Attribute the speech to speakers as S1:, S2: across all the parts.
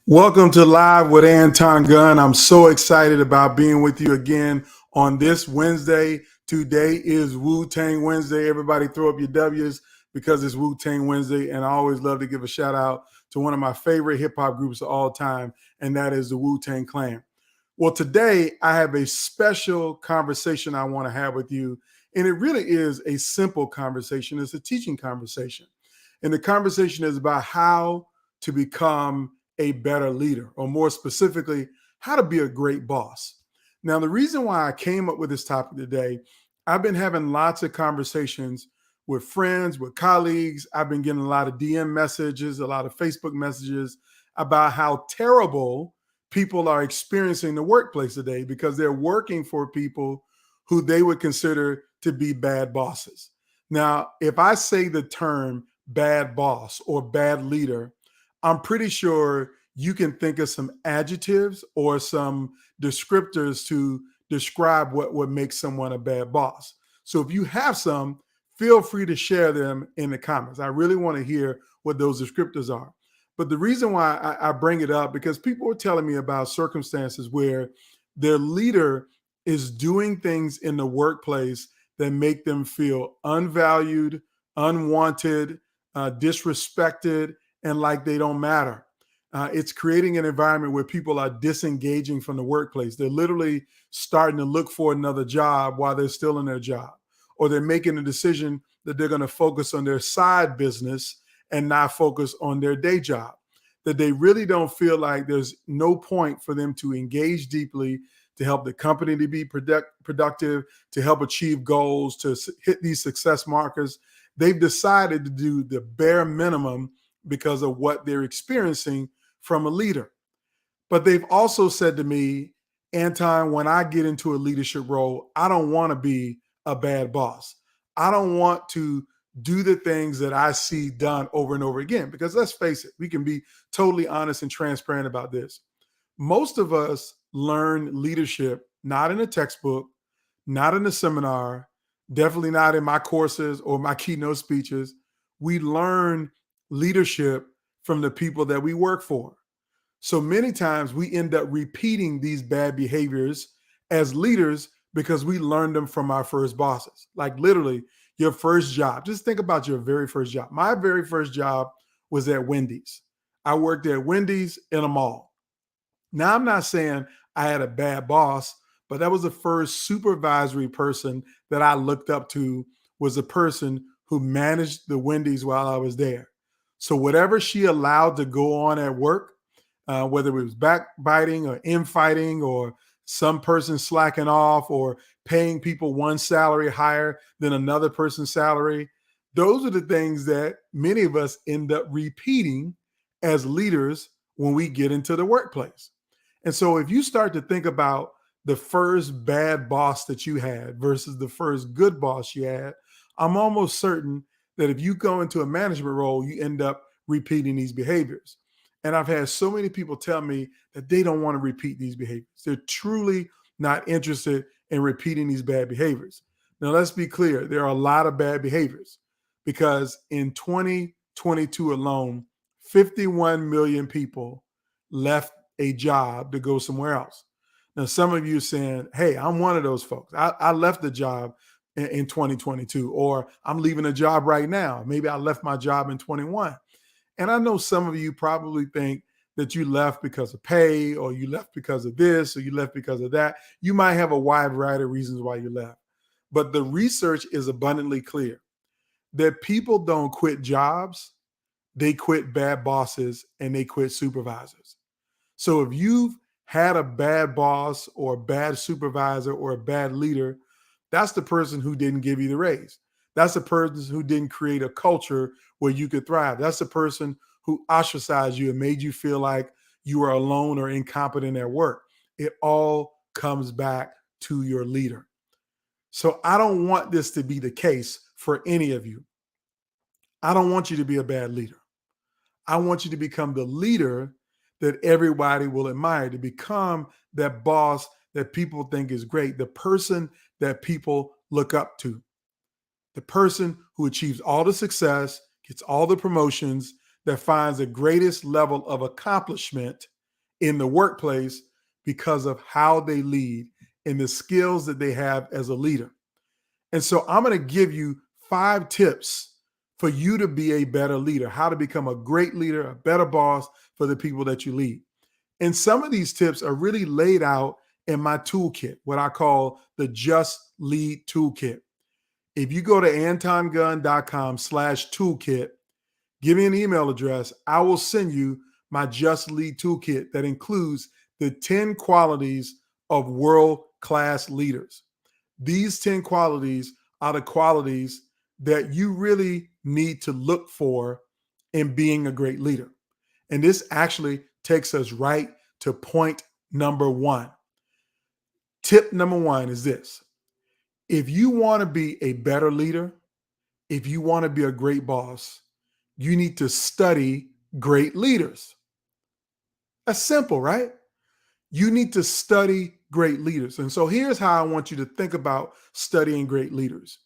S1: Welcome to Live with Anton Gunn. I'm so excited about being with you again on this Wednesday. Today is Wu-Tang Wednesday. Everybody throw up your W's because it's Wu-Tang Wednesday. And I always love to give a shout out to one of my favorite hip hop groups of all time, and that is the Wu-Tang Clan. Well, today I have a special conversation I want to have with you. And it really is a simple conversation. It's a teaching conversation. And the conversation is about how to become a better leader, or more specifically, how to be a great boss. Now, the reason why I came up with this topic today, I've been having lots of conversations with friends, with colleagues. I've been getting a lot of DM messages, a lot of Facebook messages about how terrible people are experiencing the workplace today because they're working for people who they would consider to be bad bosses. Now, if I say the term bad boss or bad leader, I'm pretty sure you can think of some adjectives or some descriptors to describe what makes someone a bad boss. So if you have some, feel free to share them in the comments. I really want to hear what those descriptors are. But the reason why I bring it up, because people are telling me about circumstances where their leader is doing things in the workplace that make them feel unvalued, unwanted, disrespected, and like they don't matter. It's creating an environment where people are disengaging from the workplace. They're literally starting to look for another job while they're still in their job, or they're making a decision that they're going to focus on their side business and not focus on their day job. That they really don't feel like there's no point for them to engage deeply to help the company to be productive, to help achieve goals, to hit these success markers. They've decided to do the bare minimum because of what they're experiencing from a leader. But they've also said to me, Anton, when I get into a leadership role, I don't want to be a bad boss. I don't want to do the things that I see done over and over again. Because let's face it, we can be totally honest and transparent about this. Most of us learn leadership not in a textbook, not in a seminar, definitely not in my courses or my keynote speeches. We learn leadership from the people that we work for. So many times we end up repeating these bad behaviors as leaders because we learned them from our first bosses. Like literally your first job. Just think about your very first job. My very first job was at Wendy's. I worked at Wendy's in a mall. Now, I'm not saying I had a bad boss, but that was the first supervisory person that I looked up to, was a person who managed the Wendy's while I was there. So whatever she allowed to go on at work, whether it was backbiting or infighting or some person slacking off or paying people one salary higher than another person's salary, those are the things that many of us end up repeating as leaders when we get into the workplace. And so if you start to think about the first bad boss that you had versus the first good boss you had, I'm almost certain that if you go into a management role, you end up repeating these behaviors. And I've had so many people tell me that they don't want to repeat these behaviors. They're truly not interested in repeating these bad behaviors. Now, let's be clear. There are a lot of bad behaviors because in 2022 alone, 51 million people left a job to go somewhere else. Now, some of you are saying, hey, I'm one of those folks. I left the job in 2022, or I'm leaving a job right now. Maybe I left my job in 21. And I know some of you probably think that you left because of pay, or you left because of this, or you left because of that. You might have a wide variety of reasons why you left. But the research is abundantly clear that people don't quit jobs, they quit bad bosses, and they quit supervisors. So if you've had a bad boss or a bad supervisor or a bad leader, that's the person who didn't give you the raise. That's the person who didn't create a culture where you could thrive. That's the person who ostracized you and made you feel like you were alone or incompetent at work. It all comes back to your leader. So I don't want this to be the case for any of you. I don't want you to be a bad leader. I want you to become the leader that everybody will admire, to become that boss that people think is great, the person that people look up to, the person who achieves all the success, gets all the promotions, that finds the greatest level of accomplishment in the workplace because of how they lead and the skills that they have as a leader. And so I'm going to give you 5 tips for you to be a better leader, how to become a great leader, a better boss for the people that you lead. And some of these tips are really laid out in my toolkit, what I call the Just Lead Toolkit. If you go to antongunn.com/toolkit, give me an email address, I will send you my Just Lead Toolkit that includes the 10 qualities of world-class leaders. These 10 qualities are the qualities that you really need to look for in being a great leader. And this actually takes us right to point number 1. Tip number 1 is this. If you want to be a better leader, if you want to be a great boss, you need to study great leaders. That's simple, right? You need to study great leaders. And so here's how I want you to think about studying great leaders.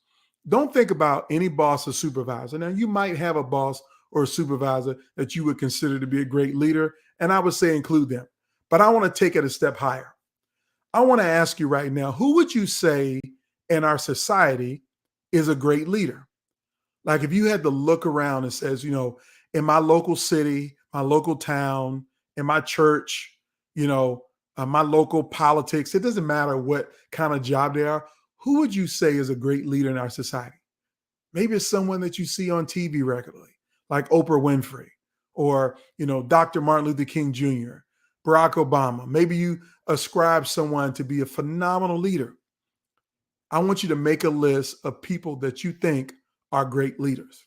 S1: Don't think about any boss or supervisor. Now, you might have a boss or a supervisor that you would consider to be a great leader, and I would say include them. But I want to take it a step higher. I want to ask you right now, who would you say in our society is a great leader? Like if you had to look around and says, in my local city, my local town, in my church, my local politics, it doesn't matter what kind of job they are. Who would you say is a great leader in our society? Maybe it's someone that you see on TV regularly, like Oprah Winfrey or, Dr. Martin Luther King Jr., Barack Obama. Maybe you ascribe someone to be a phenomenal leader. I want you to make a list of people that you think are great leaders.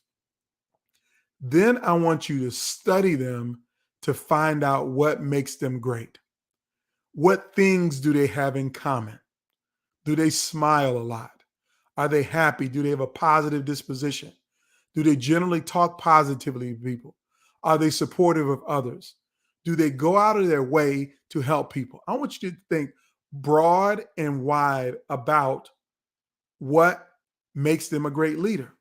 S1: Then I want you to study them to find out what makes them great. What things do they have in common? Do they smile a lot? Are they happy? Do they have a positive disposition? Do they generally talk positively to people? Are they supportive of others? Do they go out of their way to help people? I want you to think broad and wide about what makes them a great leader.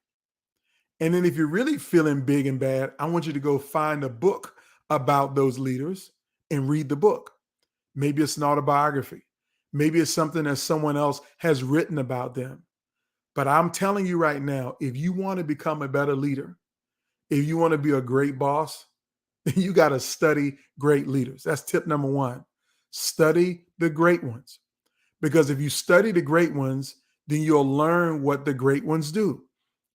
S1: And then if you're really feeling big and bad, I want you to go find a book about those leaders and read the book. Maybe it's an autobiography. Maybe it's something that someone else has written about them. But I'm telling you right now, if you want to become a better leader, if you want to be a great boss, you got to study great leaders. That's tip number 1. Study the great ones. Because if you study the great ones, then you'll learn what the great ones do.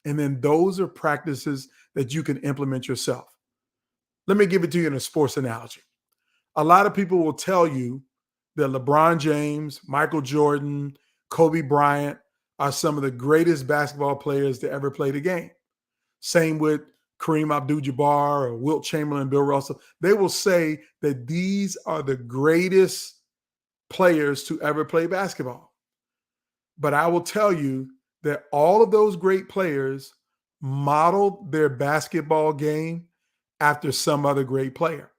S1: And then those are practices that you can implement yourself. Let me give it to you in a sports analogy. A lot of people will tell you that LeBron James, Michael Jordan, Kobe Bryant are some of the greatest basketball players to ever play the game. Same with Kareem Abdul-Jabbar or Wilt Chamberlain, Bill Russell. They will say that these are the greatest players to ever play basketball. But I will tell you that all of those great players modeled their basketball game after some other great player.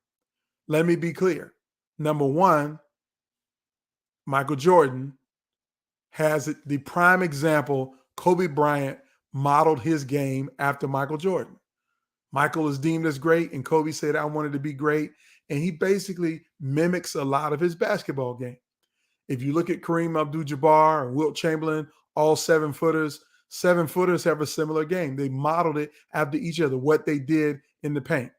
S1: Let me be clear. Number 1, Michael Jordan has the prime example. Kobe Bryant modeled his game after Michael Jordan. Michael is deemed as great, and Kobe said, I wanted to be great. And he basically mimics a lot of his basketball game. If you look at Kareem Abdul-Jabbar and Wilt Chamberlain, all 7-footers, 7-footers have a similar game. They modeled it after each other, what they did in the paint.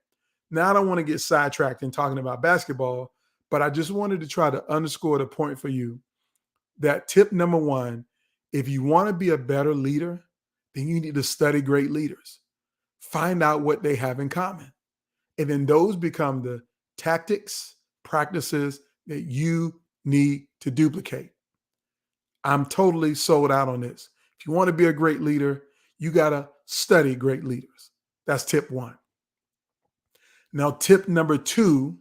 S1: Now, I don't want to get sidetracked in talking about basketball, but I just wanted to try to underscore the point for you that tip number 1, if you want to be a better leader, then you need to study great leaders. Find out what they have in common. And then those become the tactics, practices that you need to duplicate. I'm totally sold out on this. If you want to be a great leader, you got to study great leaders. That's tip 1. Now, tip number 2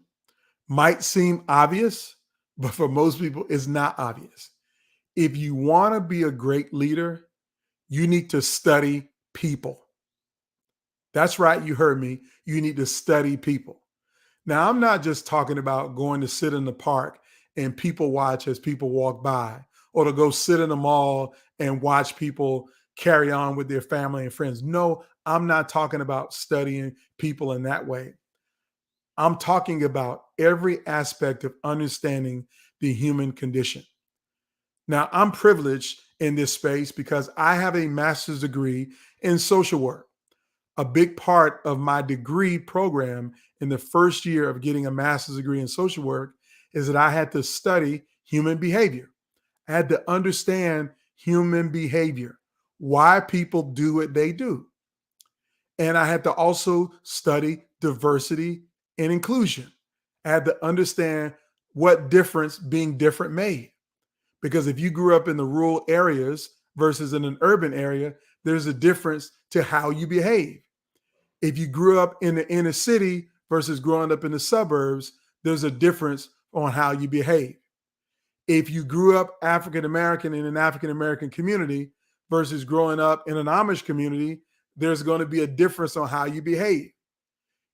S1: might seem obvious, but for most people, it's not obvious. If you want to be a great leader, you need to study people. That's right, you heard me. You need to study people. Now, I'm not just talking about going to sit in the park and people watch as people walk by, or to go sit in the mall and watch people carry on with their family and friends. No, I'm not talking about studying people in that way. I'm talking about every aspect of understanding the human condition. Now, I'm privileged in this space because I have a master's degree in social work. A big part of my degree program in the first year of getting a master's degree in social work is that I had to study human behavior. I had to understand human behavior, why people do what they do. And I had to also study diversity and inclusion. I had to understand what difference being different made. Because if you grew up in the rural areas versus in an urban area, there's a difference to how you behave. If you grew up in the inner city versus growing up in the suburbs, there's a difference on how you behave. If you grew up African American in an African American community versus growing up in an Amish community, there's going to be a difference on how you behave.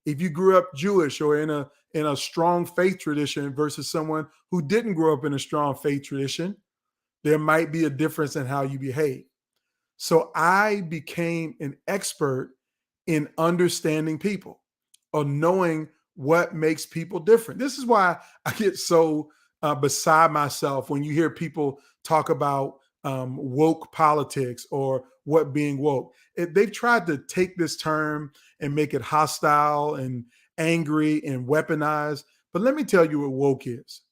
S1: If you grew up Jewish or in a strong faith tradition versus someone who didn't grow up in a strong faith tradition, there might be a difference in how you behave. So I became an expert in understanding people, or knowing what makes people different. This is why I get so beside myself when you hear people talk about woke politics or what being woke. They've tried to take this term and make it hostile and angry and weaponized. But let me tell you what woke is.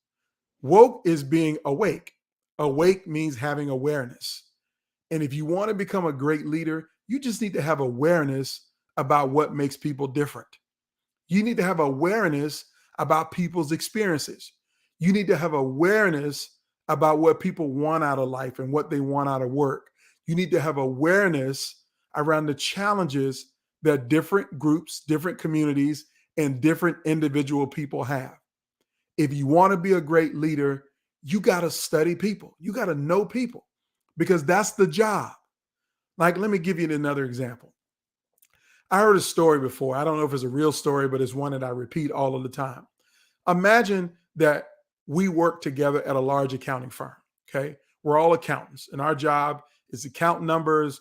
S1: Woke is being awake. Awake means having awareness. And if you want to become a great leader, you just need to have awareness about what makes people different. You need to have awareness about people's experiences. You need to have awareness about what people want out of life and what they want out of work. You need to have awareness around the challenges that different groups, different communities, and different individual people have. If you want to be a great leader, you got to study people. You got to know people because that's the job. Like, let me give you another example. I heard a story before. I don't know if it's a real story, but it's one that I repeat all of the time. Imagine that we work together at a large accounting firm. Okay. We're all accountants, and our job is to count numbers,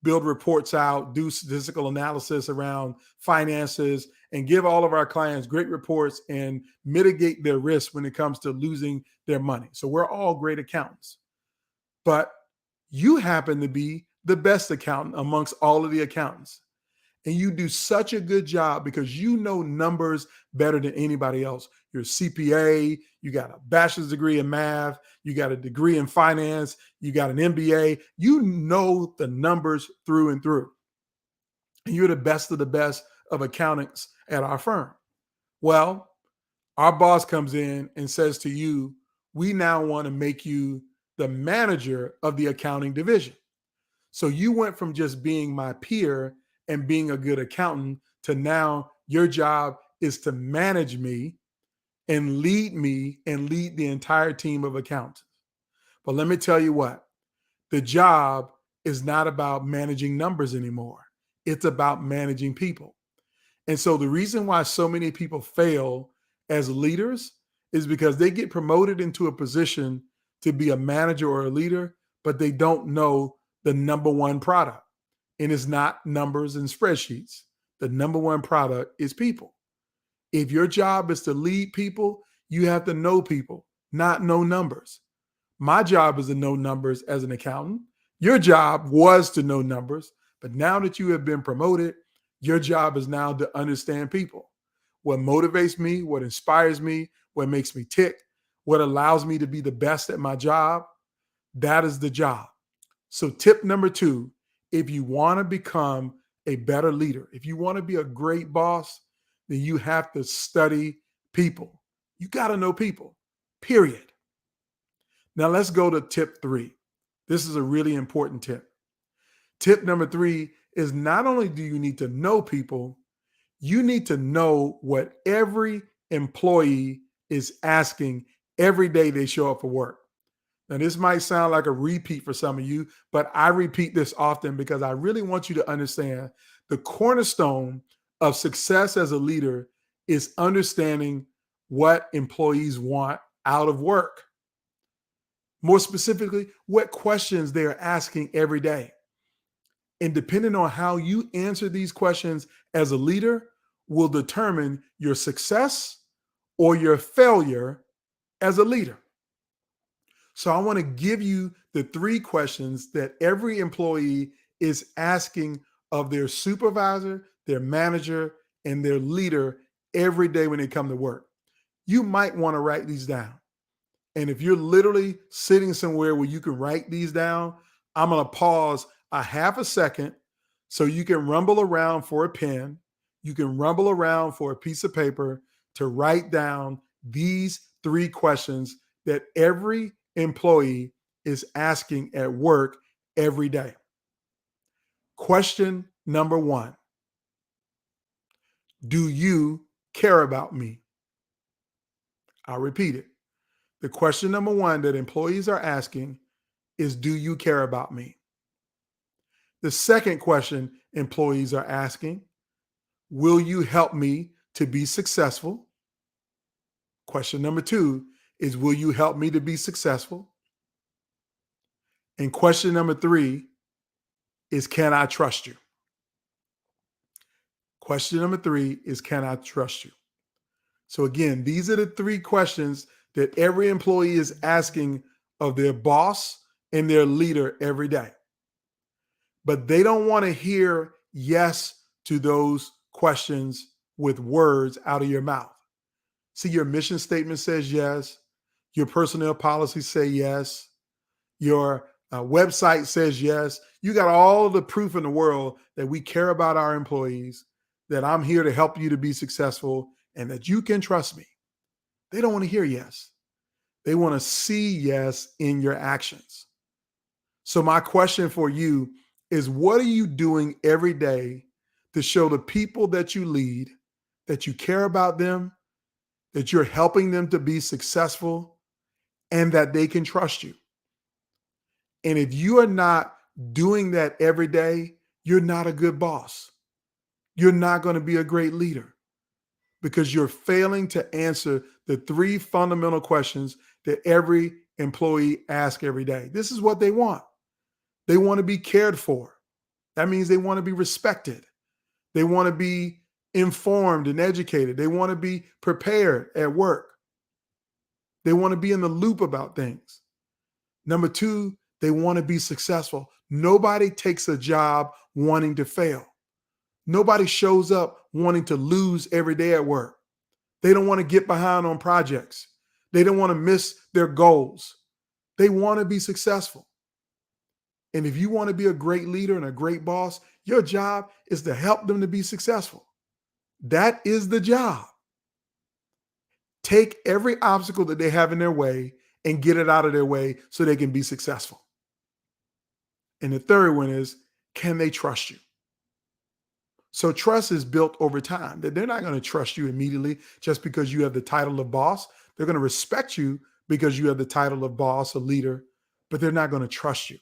S1: build reports out, do statistical analysis around finances, and give all of our clients great reports and mitigate their risk when it comes to losing their money. So we're all great accountants. But you happen to be the best accountant amongst all of the accountants. And you do such a good job because you know numbers better than anybody else. You're a CPA, you got a bachelor's degree in math, you got a degree in finance, you got an MBA. You know the numbers through and through. And you're the best of the best of accountants at our firm. Well, our boss comes in and says to you, we now want to make you the manager of the accounting division. So you went from just being my peer and being a good accountant to now your job is to manage me and lead the entire team of accountants. But let me tell you what, the job is not about managing numbers anymore. It's about managing people. And so the reason why so many people fail as leaders is because they get promoted into a position to be a manager or a leader, but they don't know the number one product. And it's not numbers and spreadsheets. The number one product is people. If your job is to lead people, you have to know people, not know numbers. My job is to know numbers as an accountant. Your job was to know numbers, but now that you have been promoted, your job is now to understand people. What motivates me, what inspires me, what makes me tick, what allows me to be the best at my job, that is the job. So tip number 2, if you want to become a better leader, if you want to be a great boss, then you have to study people. You got to know people, period. Now let's go to tip 3. This is a really important tip. Tip number 3 is not only do you need to know people, you need to know what every employee is asking every day they show up for work. Now, this might sound like a repeat for some of you, but I repeat this often because I really want you to understand the cornerstone of success as a leader is understanding what employees want out of work. More specifically, what questions they are asking every day. And depending on how you answer these questions as a leader will determine your success or your failure as a leader. So I want to give you the 3 questions that every employee is asking of their supervisor, their manager, and their leader every day when they come to work. You might want to write these down. And if you're literally sitting somewhere where you can write these down, I'm going to pause a half a second so you can rumble around for a pen. You can rumble around for a piece of paper to write down these 3 questions that every employee is asking at work every day. Question number 1: do you care about me? I'll repeat it. The question number 1 that employees are asking is, do you care about me? The second question employees are asking, will you help me to be successful? Question number 2 is, will you help me to be successful? And question number 3 is, can I trust you? Question number 3 is, can I trust you? So again, these are the 3 questions that every employee is asking of their boss and their leader every day. But they don't want to hear yes to those questions with words out of your mouth. See, your mission statement says yes. Your personnel policies say yes. Your website says yes. You got all the proof in the world that we care about our employees, that I'm here to help you to be successful, and that you can trust me. They don't want to hear yes. They want to see yes in your actions. So my question for you is, what are you doing every day to show the people that you lead that you care about them, that you're helping them to be successful, and that they can trust you? And if you are not doing that every day, you're not a good boss. You're not going to be a great leader, because you're failing to answer the 3 fundamental questions that every employee asks every day. This is what they want. They want to be cared for. That means they want to be respected. They want to be informed and educated. They want to be prepared at work. They want to be in the loop about things. Number 2, they want to be successful. Nobody takes a job wanting to fail. Nobody shows up wanting to lose every day at work. They don't want to get behind on projects. They don't want to miss their goals. They want to be successful. And if you want to be a great leader and a great boss, your job is to help them to be successful. That is the job. Take every obstacle that they have in their way and get it out of their way so they can be successful. And the third one is, can they trust you? So trust is built over time. That they're not going to trust you immediately just because you have the title of boss. They're going to respect you because you have the title of boss or leader, but they're not going to trust you.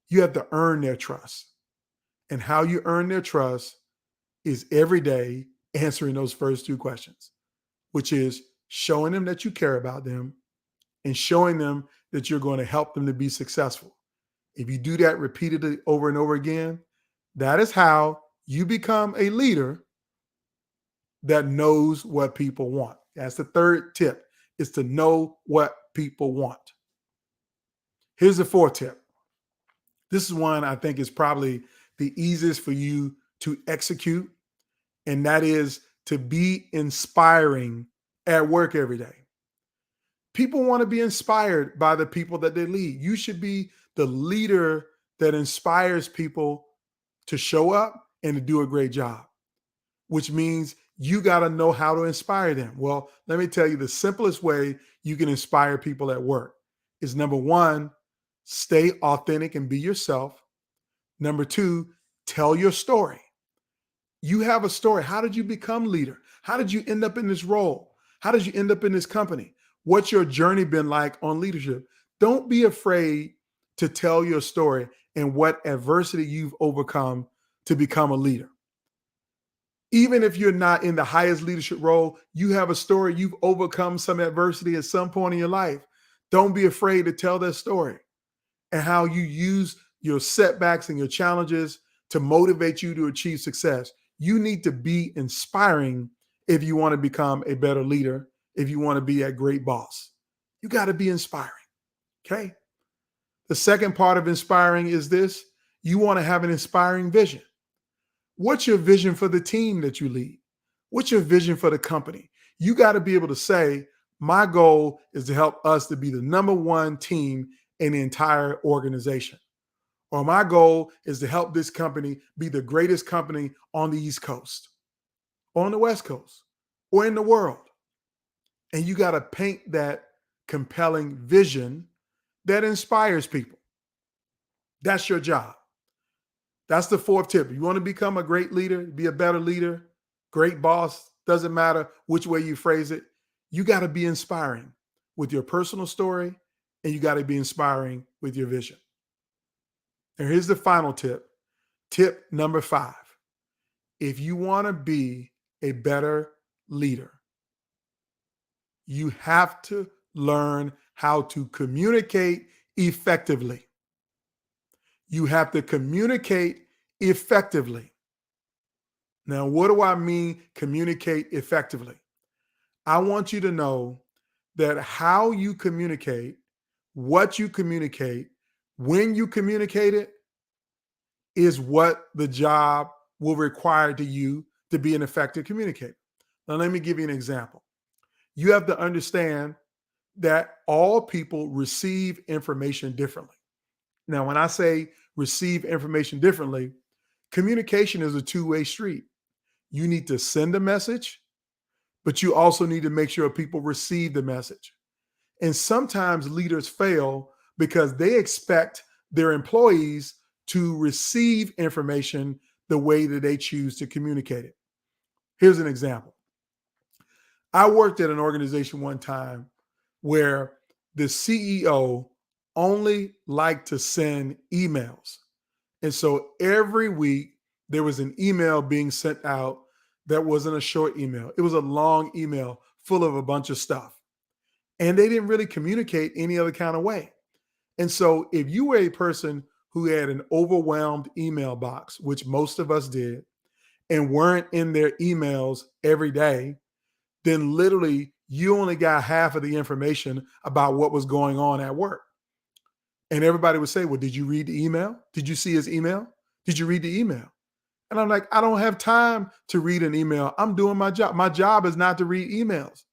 S1: You have to earn their trust. And how you earn their trust is every day answering those first 2 questions, which is showing them that you care about them and showing them that you're going to help them to be successful. If you do that repeatedly over and over again, that is how you become a leader that knows what people want. That's the third tip, is to know what people want. Here's the 4th tip. This is one I think is probably the easiest for you to execute, and that is to be inspiring at work every day. People want to be inspired by the people that they lead. You should be the leader that inspires people to show up and to do a great job, which means you got to know how to inspire them. Well, let me tell you, the simplest way you can inspire people at work is, number 1, stay authentic and be yourself. Number 2, tell your story. You have a story. How did you become leader? How did you end up in this role? How did you end up in this company? What's your journey been like on leadership? Don't be afraid to tell your story and what adversity you've overcome to become a leader. Even if you're not in the highest leadership role, you have a story. You've overcome some adversity at some point in your life. Don't be afraid to tell that story and how you use your setbacks and your challenges to motivate you to achieve success. You need to be inspiring if you want to become a better leader, if you want to be a great boss. You got to be inspiring. Okay. The second part of inspiring is this: you want to have an inspiring vision. What's your vision for the team that you lead? What's your vision for the company? You got to be able to say, my goal is to help us to be the number one team in the entire organization. Or my goal is to help this company be the greatest company on the East Coast, or on the West Coast, or in the world. And you got to paint that compelling vision that inspires people. That's your job. That's the fourth tip. You want to become a great leader, be a better leader, great boss, doesn't matter which way you phrase it. You got to be inspiring with your personal story, and you got to be inspiring with your vision. And here's the final tip. Tip number 5. If you want to be a better leader, you have to learn how to communicate effectively. You have to communicate effectively. Now, what do I mean communicate effectively? I want you to know that how you communicate, what you communicate, when you communicate it, is what the job will require to you to be an effective communicator. Now, let me give you an example. You have to understand that all people receive information differently. Now, when I say receive information differently, communication is a two-way street. You need to send a message, but you also need to make sure people receive the message. And sometimes leaders fail because they expect their employees to receive information the way that they choose to communicate it. Here's an example. I worked at an organization one time where the CEO only liked to send emails. And so every week there was an email being sent out that wasn't a short email. It was a long email full of a bunch of stuff. And they didn't really communicate any other kind of way. And so if you were a person who had an overwhelmed email box, which most of us did, and weren't in their emails every day, then literally you only got half of the information about what was going on at work. And everybody would say, well, did you read the email? Did you see his email? Did you read the email? And I'm like, I don't have time to read an email. I'm doing my job. My job is not to read emails.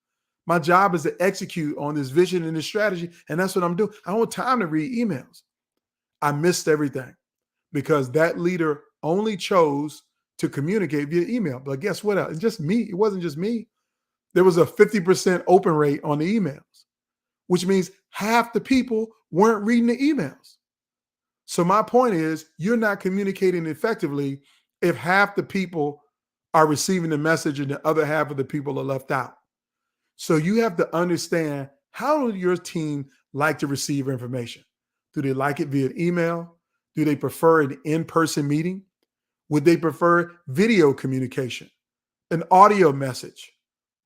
S1: My job is to execute on this vision and this strategy. And that's what I'm doing. I don't have time to read emails. I missed everything because that leader only chose to communicate via email. But guess what else? It's just me. It wasn't just me. There was a 50% open rate on the emails, which means half the people weren't reading the emails. So my point is, you're not communicating effectively if half the people are receiving the message and the other half of the people are left out. So you have to understand, how does your team like to receive information? Do they like it via email? Do they prefer an in-person meeting? Would they prefer video communication, an audio message?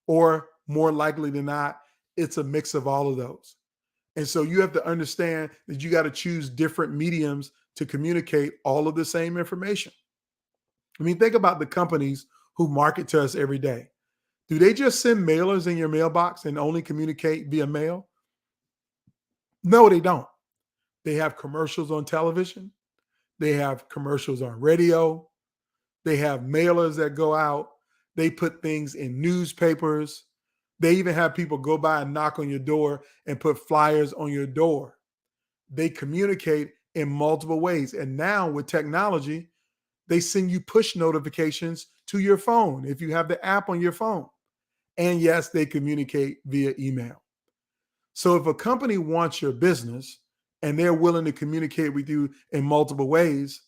S1: Or more likely than not, it's a mix of all of those. And so you have to understand that you got to choose different mediums to communicate all of the same information. I mean, think about the companies who market to us every day. Do they just send mailers in your mailbox and only communicate via mail? No, they don't. They have commercials on television. They have commercials on radio. They have mailers that go out. They put things in newspapers. They even have people go by and knock on your door and put flyers on your door. They communicate in multiple ways. And now with technology, they send you push notifications to your phone if you have the app on your phone. And yes, they communicate via email. So if a company wants your business and they're willing to communicate with you in multiple ways,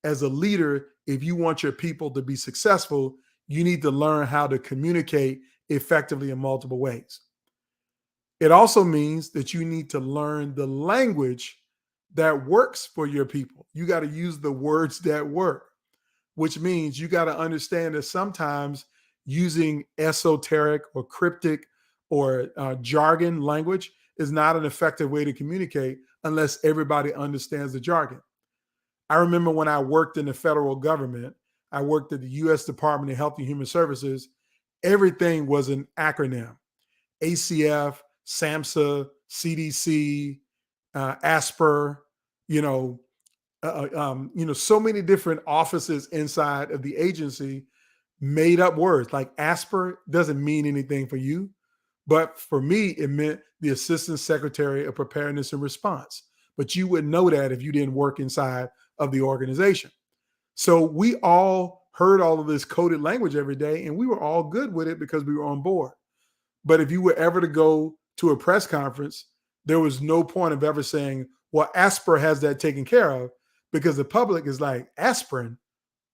S1: as a leader, if you want your people to be successful, you need to learn how to communicate effectively in multiple ways. It also means that you need to learn the language that works for your people. You got to use the words that work, which means you got to understand that sometimes using esoteric or cryptic or jargon language is not an effective way to communicate unless everybody understands the jargon. I remember when I worked in the federal government, I worked at the U.S. Department of Health and Human Services. Everything was an acronym: ACF, SAMHSA, CDC, ASPR, you know, so many different offices inside of the agency made up words. Like ASPR doesn't mean anything for you, but for me, it meant the Assistant Secretary of Preparedness and Response. But you wouldn't know that if you didn't work inside of the organization. So we all heard all of this coded language every day, and we were all good with it because we were on board. But if you were ever to go to a press conference, there was no point of ever saying, well, aspirin has that taken care of, because the public is like, aspirin?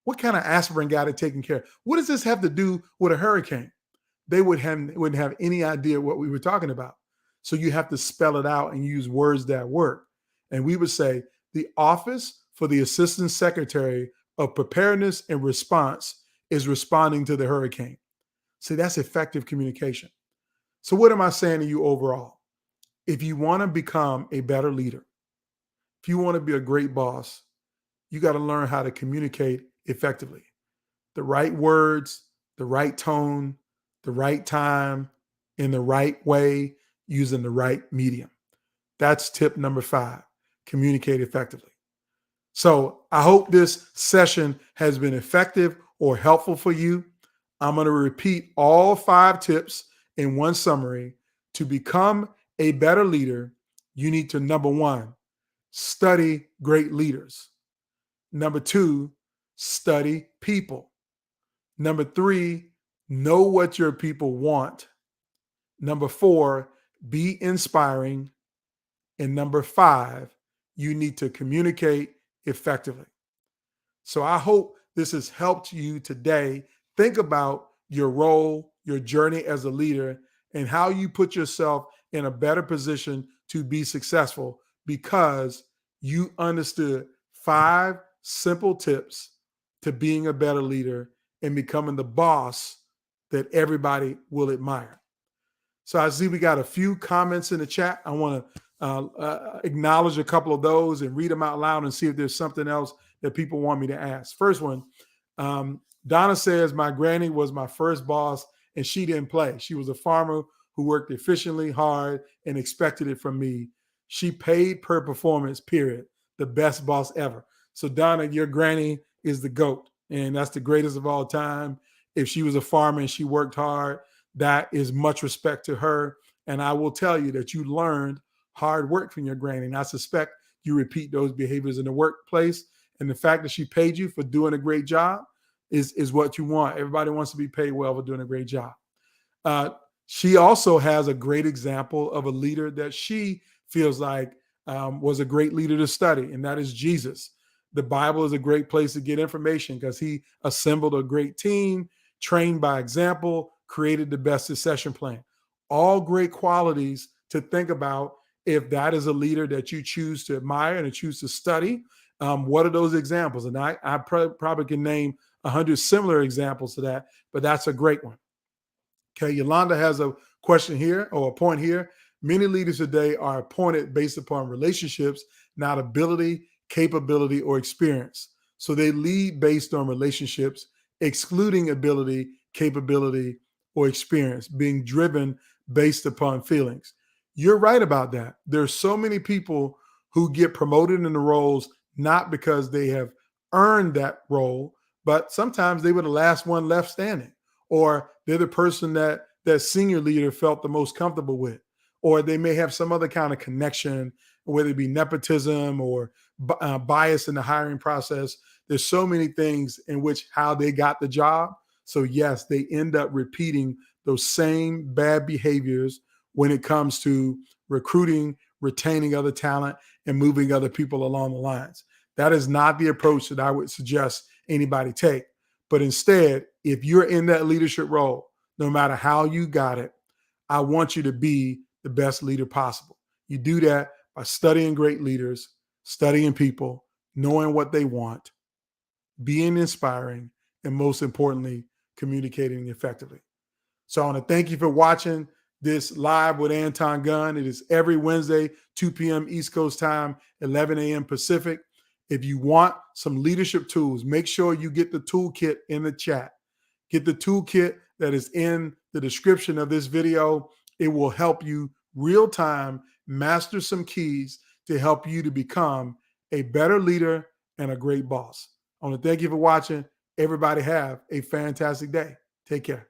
S1: What kind of aspirin got it taken care of? What does this have to do with a hurricane? They wouldn't have any idea what we were talking about. So you have to spell it out and use words that work. And we would say the Office for the Assistant Secretary of Preparedness and Response is responding to the hurricane. See, that's effective communication. So what am I saying to you overall? If you want to become a better leader, if you want to be a great boss, you got to learn how to communicate effectively. The right words, the right tone, the right time, in the right way, using the right medium. That's tip number 5, communicate effectively. So I hope this session has been effective or helpful for you. I'm going to repeat all 5 tips in one summary. To become a better leader, you need to, number 1, study great leaders. Number 2, study people. Number 3, know what your people want. Number 4, be inspiring. And number 5, you need to communicate effectively. So I hope this has helped you today. Think about your role, your journey as a leader, and how you put yourself in a better position to be successful because you understood 5 simple tips to being a better leader and becoming the boss that everybody will admire. So I see we got a few comments in the chat. I want to acknowledge a couple of those and read them out loud and see if there's something else that people want me to ask. First one, Donna says, my granny was my first boss and she didn't play. She was a farmer who worked efficiently, hard, and expected it from me. She paid per performance, period. The best boss ever. So Donna, your granny is the GOAT, and that's the greatest of all time. If she was a farmer and she worked hard, that is much respect to her. And I will tell you that you learned hard work from your granny. And I suspect you repeat those behaviors in the workplace. And the fact that she paid you for doing a great job is what you want. Everybody wants to be paid well for doing a great job. She also has a great example of a leader that she feels like was a great leader to study, and that is Jesus. The Bible is a great place to get information because he assembled a great team, trained by example, created the best succession plan. All great qualities to think about if that is a leader that you choose to admire and to choose to study. What are those examples? And I probably can name 100 similar examples to that, but that's a great one. Okay, Yolanda has a question here or a point here. Many leaders today are appointed based upon relationships, not ability, capability, or experience. So they lead based on relationships, excluding ability, capability, or experience, being driven based upon feelings. You're right about that. There's so many people who get promoted in the roles not because they have earned that role, but sometimes they were the last one left standing, or they're the person that senior leader felt the most comfortable with, or they may have some other kind of connection, whether it be nepotism or bias in the hiring process. There's so many things in which how they got the job. So yes, they end up repeating those same bad behaviors when it comes to recruiting, retaining other talent, and moving other people along the lines. That is not the approach that I would suggest anybody take. But instead, if you're in that leadership role, no matter how you got it, I want you to be the best leader possible. You do that by studying great leaders, studying people, knowing what they want, being inspiring, and most importantly, communicating effectively. So I want to thank you for watching this live with Anton Gunn. It is every Wednesday, 2 p.m. East Coast time, 11 a.m. Pacific. If you want some leadership tools, make sure you get the toolkit in the chat. Get the toolkit that is in the description of this video. It will help you real time master some keys to help you to become a better leader and a great boss. I want to thank you for watching. Everybody have a fantastic day. Take care.